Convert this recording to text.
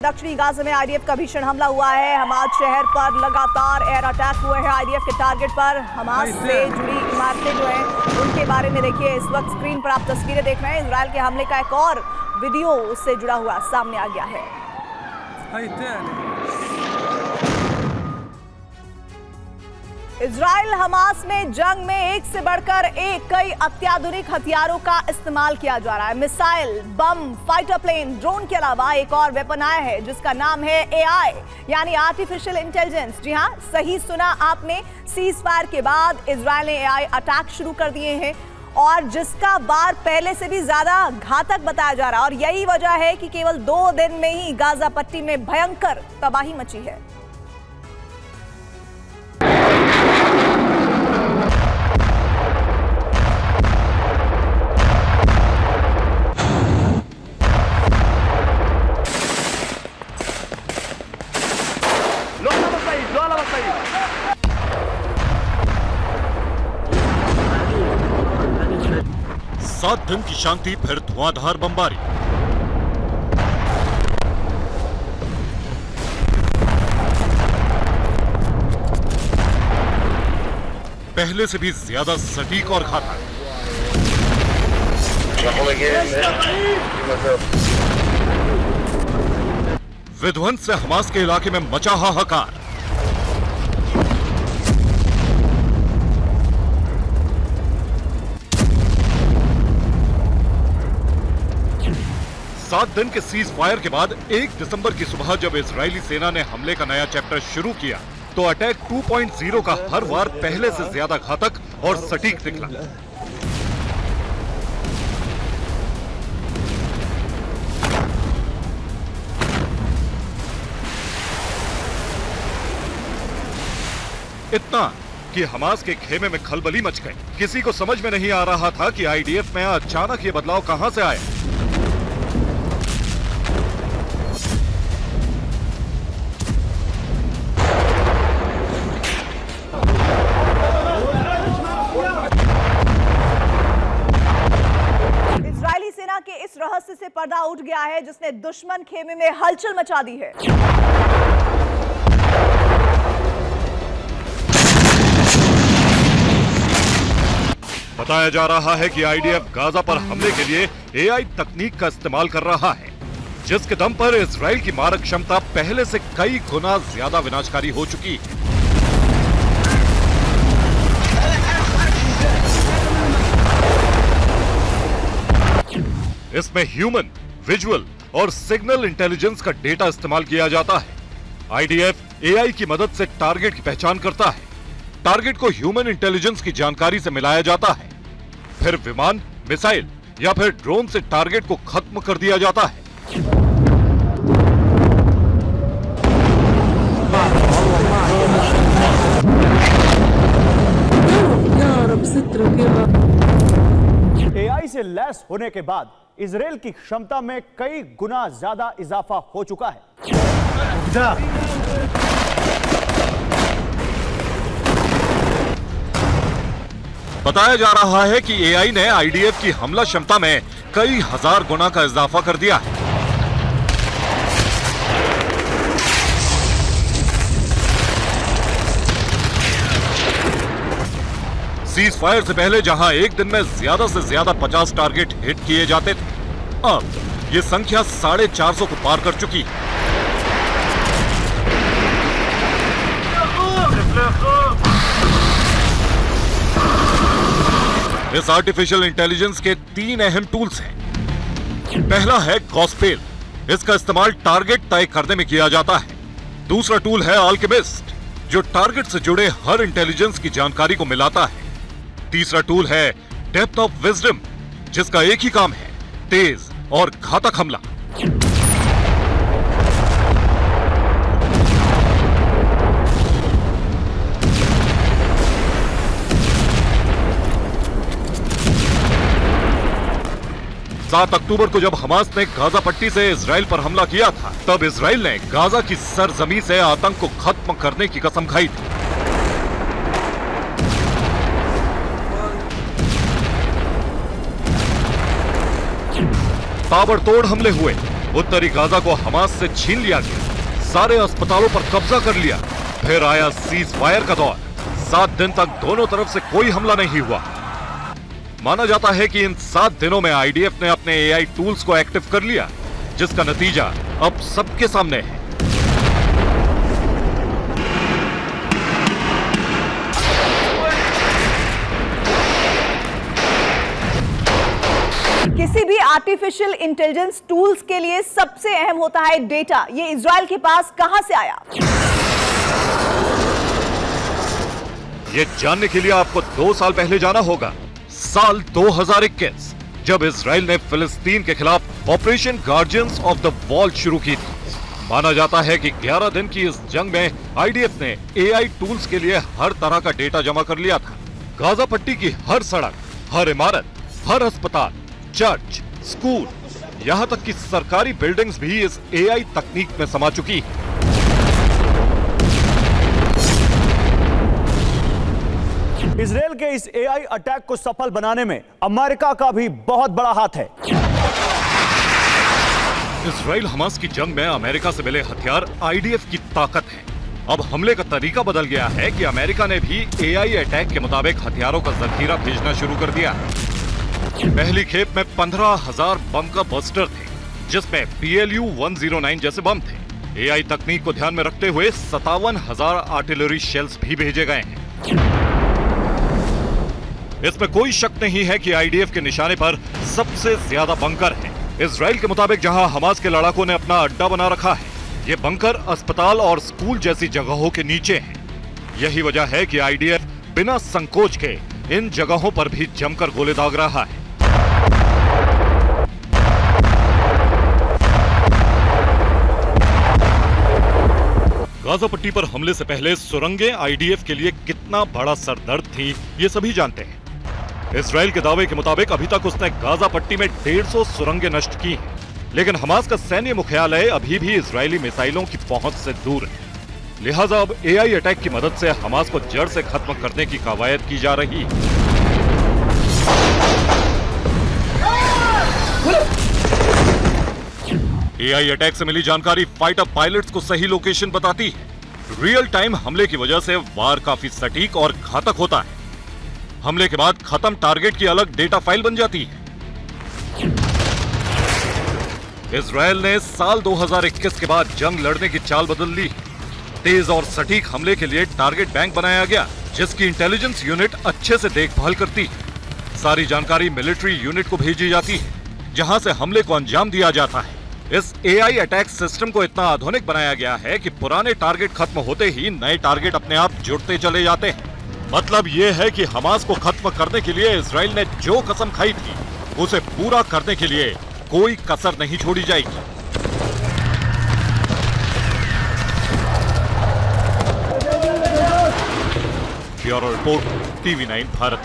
दक्षिणी गाजा में आईडीएफ का भीषण हमला हुआ है। हमास शहर पर लगातार एयर अटैक हुए हैं आईडीएफ के टारगेट पर। हमास से जुड़ी इमारतें जो हैं उनके बारे में देखिए, इस वक्त स्क्रीन पर आप तस्वीरें देख रहे हैं। इजराइल के हमले का एक और वीडियो उससे जुड़ा हुआ सामने आ गया है। इजराइल हमास में जंग में एक से बढ़कर एक कई अत्याधुनिक हथियारों का इस्तेमाल किया जा रहा है। मिसाइल, बम, फाइटर प्लेन, ड्रोन के अलावा एक और वेपन आया है जिसका नाम है एआई यानी आर्टिफिशियल इंटेलिजेंस। जी हां, सही सुना आपने। सीज फायर के बाद इजराइल ने एआई अटैक शुरू कर दिए हैं और जिसका वार पहले से भी ज्यादा घातक बताया जा रहा है। और यही वजह है कि केवल 2 दिन में ही गाजा पट्टी में भयंकर तबाही मची है। सात दिन की शांति, फिर धुआंधार बमबारी। पहले से भी ज्यादा सटीक और घातक। विध्वंस से हमास के इलाके में मचा हाहाकार। सात दिन के सीज फायर के बाद 1 दिसंबर की सुबह जब इजरायली सेना ने हमले का नया चैप्टर शुरू किया तो अटैक 2.0 का हर वार पहले से ज्यादा घातक और सटीक निकला। इतना कि हमास के खेमे में खलबली मच गई। किसी को समझ में नहीं आ रहा था कि आईडीएफ में अचानक ये बदलाव कहां से आया। के इस रहस्य से पर्दा उठ गया है जिसने दुश्मन खेमे में हलचल मचा दी है। बताया जा रहा है कि आईडीएफ गाजा पर हमले के लिए एआई तकनीक का इस्तेमाल कर रहा है, जिसके दम पर इजराइल की मारक क्षमता पहले से कई गुना ज्यादा विनाशकारी हो चुकी है। इसमें ह्यूमन, विजुअल और सिग्नल इंटेलिजेंस का डेटा इस्तेमाल किया जाता है। आईडीएफ एआई की मदद से टारगेट की पहचान करता है। टारगेट को ह्यूमन इंटेलिजेंस की जानकारी से मिलाया जाता है। फिर विमान, मिसाइल या फिर ड्रोन से टारगेट को खत्म कर दिया जाता है। एआई से लैस होने के बाद इजराइल की क्षमता में कई गुना ज्यादा इजाफा हो चुका है। बताया जा रहा है कि एआई ने आईडीएफ की हमला क्षमता में कई हजार गुना का इजाफा कर दिया है। सीज फायर से पहले जहां एक दिन में ज्यादा से ज्यादा 50 टारगेट हिट किए जाते थे, अब ये संख्या 450 को पार कर चुकी है। इस आर्टिफिशियल इंटेलिजेंस के 3 अहम टूल्स हैं। पहला है गॉस्पेल। इसका इस्तेमाल टारगेट तय करने में किया जाता है। दूसरा टूल है अल्केमिस्ट, जो टारगेट से जुड़े हर इंटेलिजेंस की जानकारी को मिलाता है। तीसरा टूल है डेप्थ ऑफ विजडम, जिसका एक ही काम है, तेज और घातक हमला। सात अक्टूबर को जब हमास ने गाजा पट्टी से इजराइल पर हमला किया था, तब इजराइल ने गाजा की सरजमी से आतंक को खत्म करने की कसम खाई थी। ताबड़तोड़ हमले हुए उत्तरी गाजा को हमास से छीन लिया गया, सारे अस्पतालों पर कब्जा कर लिया। फिर आया सीज फायर का दौर। 7 दिन तक दोनों तरफ से कोई हमला नहीं हुआ। माना जाता है कि इन 7 दिनों में आईडीएफ ने अपने एआई टूल्स को एक्टिव कर लिया, जिसका नतीजा अब सबके सामने है। किसी भी आर्टिफिशियल इंटेलिजेंस टूल्स के लिए सबसे अहम होता है डेटा। ये इजराइल के पास कहां से आया? ये जानने के लिए आपको 2 साल पहले जाना होगा, साल 2021, जब इजराइल ने फिलिस्तीन के खिलाफ operation guardians of the wall शुरू की थी। माना जाता है कि 11 दिन की इस जंग में आईडीएफ ने एआई टूल्स के लिए हर तरह का डेटा जमा कर लिया था। गाजा पट्टी की हर सड़क, हर इमारत, हर अस्पताल, चर्च, स्कूल, यहां तक कि सरकारी बिल्डिंग्स भी इस एआई तकनीक में समा चुकी है। इजराइल के इस एआई अटैक को सफल बनाने में अमेरिका का भी बहुत बड़ा हाथ है। इजराइल हमास की जंग में अमेरिका से मिले हथियार आईडीएफ की ताकत है। अब हमले का तरीका बदल गया है कि अमेरिका ने भी एआई अटैक के मुताबिक हथियारों का जखीरा भेजना शुरू कर दिया है। पहली खेप में 15,000 बम का बस्टर थे, जिसमें PLU-109 जैसे बम थे। एआई तकनीक को ध्यान में रखते हुए 57,000 आर्टिलरी शेल्स भी भेजे गए हैं। इसमें कोई शक नहीं है कि आईडीएफ के निशाने पर सबसे ज्यादा बंकर हैं। इजराइल के मुताबिक जहां हमास के लड़ाकों ने अपना अड्डा बना रखा है, ये बंकर अस्पताल और स्कूल जैसी जगहों के नीचे हैं। यही वजह है कि आईडीएफ बिना संकोच के इन जगहों पर भी जमकर गोले दाग रहा है। गाजा पट्टी पर हमले से पहले सुरंगें आईडीएफ के लिए कितना बड़ा सरदर्द थी, ये सभी जानते हैं। इजराइल के दावे के मुताबिक अभी तक उसने गाजा पट्टी में 150 सुरंगें नष्ट की हैं, लेकिन हमास का सैन्य मुख्यालय अभी भी इजरायली मिसाइलों की पहुंच से दूर है। लिहाजा अब एआई अटैक की मदद से हमास को जड़ से खत्म करने की कवायद की जा रही है। एआई अटैक से मिली जानकारी फाइटर पायलट्स को सही लोकेशन बताती है। रियल टाइम हमले की वजह से वार काफी सटीक और घातक होता है। हमले के बाद खत्म टारगेट की अलग डेटा फाइल बन जाती है। इजरायल ने साल 2021 के बाद जंग लड़ने की चाल बदल ली। तेज और सटीक हमले के लिए टारगेट बैंक बनाया गया, जिसकी इंटेलिजेंस यूनिट अच्छे से देखभाल करती है। सारी जानकारी मिलिट्री यूनिट को भेजी जाती है, जहां से हमले को अंजाम दिया जाता है। इस एआई अटैक सिस्टम को इतना आधुनिक बनाया गया है कि पुराने टारगेट खत्म होते ही नए टारगेट अपने आप जुड़ते चले जाते हैं। मतलब ये है कि हमास को खत्म करने के लिए इजराइल ने जो कसम खाई थी, उसे पूरा करने के लिए कोई कसर नहीं छोड़ी जाएगी। Bureau report, TV9 Bharat.